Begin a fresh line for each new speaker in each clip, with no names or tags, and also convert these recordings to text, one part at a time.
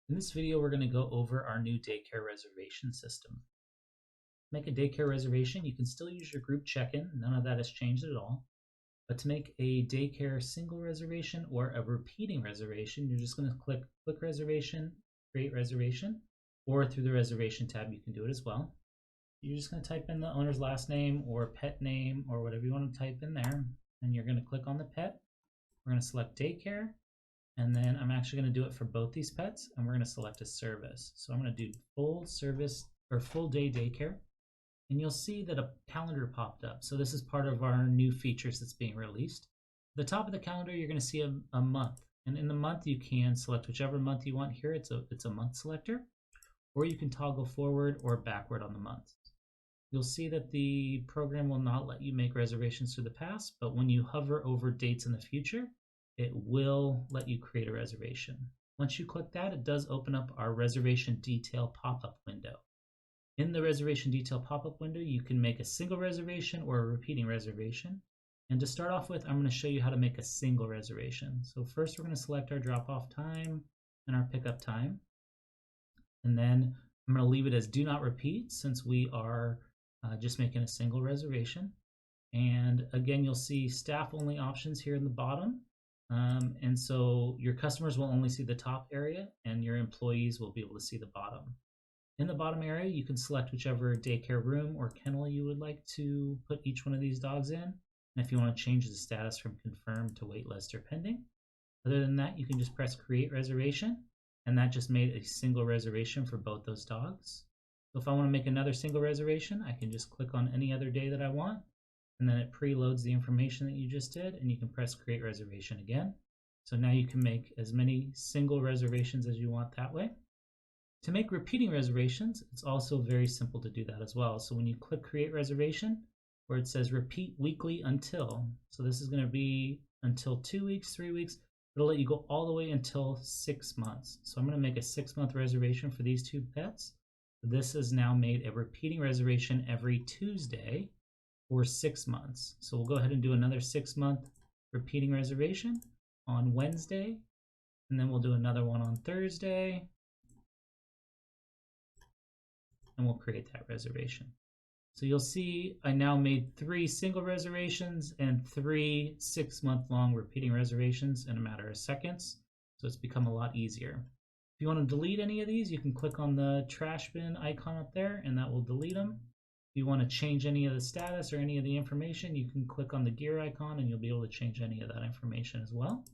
In this video, we're going to go over our new daycare reservation system. Make a daycare reservation, you can still use your group check-in. None of that has changed at all. But to make a daycare single reservation or a repeating reservation, you're just going to click Quick Reservation, Create Reservation, or through the Reservation tab, you can do it as well. You're just going to type in the owner's last name or pet name or whatever you want to type in there. And you're going to click on the pet. We're going to select Daycare. And then I'm actually going to do it for both these pets, and we're going to select a service. So I'm going to do full service or full day daycare, and you'll see that a calendar popped up. So this is part of our new features that's being released. At the top of the calendar, you're going to see a month, and in the month you can select whichever month you want here. It's a month selector, or you can toggle forward or backward on the month. You'll see that the program will not let you make reservations through the past, but when you hover over dates in the future, it will let you create a reservation. Once you click that, it does open up our reservation detail pop-up window. In the reservation detail pop-up window, you can make a single reservation or a repeating reservation. And to start off with, I'm going to show you how to make a single reservation. So first we're going to select our drop-off time and our pickup time. And then I'm going to leave it as do not repeat since we are just making a single reservation. And again, you'll see staff only options here in the bottom. And so your customers will only see the top area and your employees will be able to see the bottom. In the bottom area, you can select whichever daycare room or kennel you would like to put each one of these dogs in. And if you want to change the status from confirmed to waitlist or pending. Other than that, you can just press create reservation, and that just made a single reservation for both those dogs. So if I want to make another single reservation, I can just click on any other day that I want, and then it preloads the information that you just did, and you can press create reservation again. So now you can make as many single reservations as you want that way. To make repeating reservations, it's also very simple to do that as well. So when you click create reservation, where it says repeat weekly until, so this is going to be until 2 weeks, 3 weeks, it'll let you go all the way until 6 months. So I'm going to make a 6-month reservation for these two pets. This has now made a repeating reservation every Tuesday for 6 months. So we'll go ahead and do another 6-month repeating reservation on Wednesday, and then we'll do another one on Thursday, and we'll create that reservation. So you'll see I now made 3 single reservations and 3 6-month-long repeating reservations in a matter of seconds. So it's become a lot easier. If you want to delete any of these, you can click on the trash bin icon up there, and that will delete them. If you want to change any of the status or any of the information, you can click on the gear icon and you'll be able to change any of that information as well.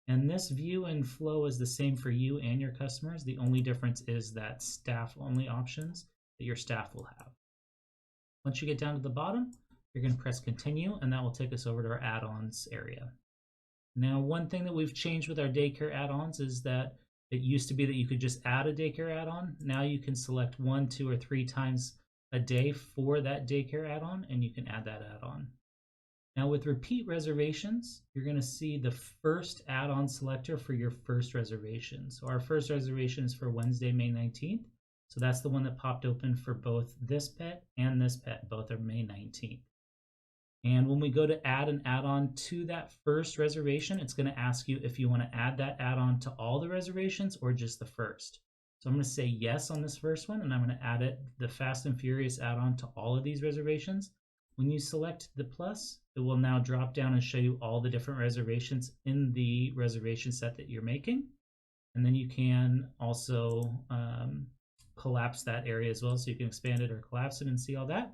And this view and flow is the same for you and your customers. The only difference is that staff only options that your staff will have. Once you get down to the bottom, you're going to press continue, and that will take us over to our add-ons area. Now, one thing that we've changed with our daycare add-ons is that it used to be that you could just add a daycare add-on. Now you can select 1, 2, or 3 times a day for that daycare add-on, and you can add that add-on. Now with repeat reservations, you're going to see the first add-on selector for your first reservation. So our first reservation is for Wednesday, May 19th. So that's the one that popped open for both this pet and this pet. Both are May 19th. And when we go to add an add-on to that first reservation, it's going to ask you if you want to add that add-on to all the reservations or just the first. So I'm going to say yes on this first one, and I'm going to add it, the Fast and Furious add-on, to all of these reservations. When you select the plus, it will now drop down and show you all the different reservations in the reservation set that you're making. And then you can also collapse that area as well, so you can expand it or collapse it and see all that.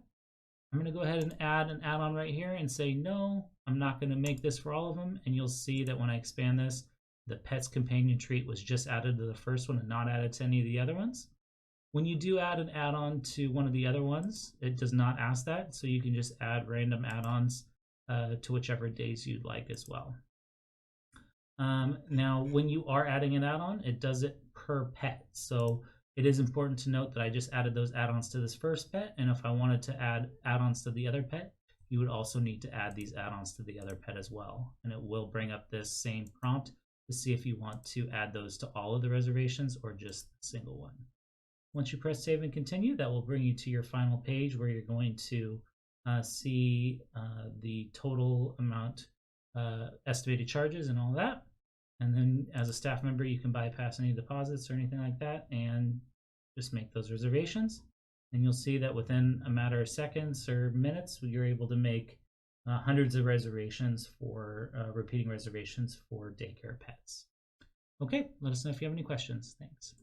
I'm going to go ahead and add an add-on right here and say no, I'm not going to make this for all of them. And you'll see that when I expand this, the Pet's Companion Treat was just added to the first one and not added to any of the other ones. When you do add an add-on to one of the other ones, it does not ask that, so you can just add random add-ons to whichever days you'd like as well. Now, when you are adding an add-on, it does it per pet. So it is important to note that I just added those add-ons to this first pet, and if I wanted to add add-ons to the other pet, you would also need to add these add-ons to the other pet as well. And it will bring up this same prompt to see if you want to add those to all of the reservations or just the single one. Once you press save and continue, that will bring you to your final page where you're going to see the total amount, estimated charges and all that. And then as a staff member, you can bypass any deposits or anything like that and just make those reservations. And you'll see that within a matter of seconds or minutes, you're able to make hundreds of reservations for repeating reservations for daycare pets. Okay, let us know if you have any questions. Thanks.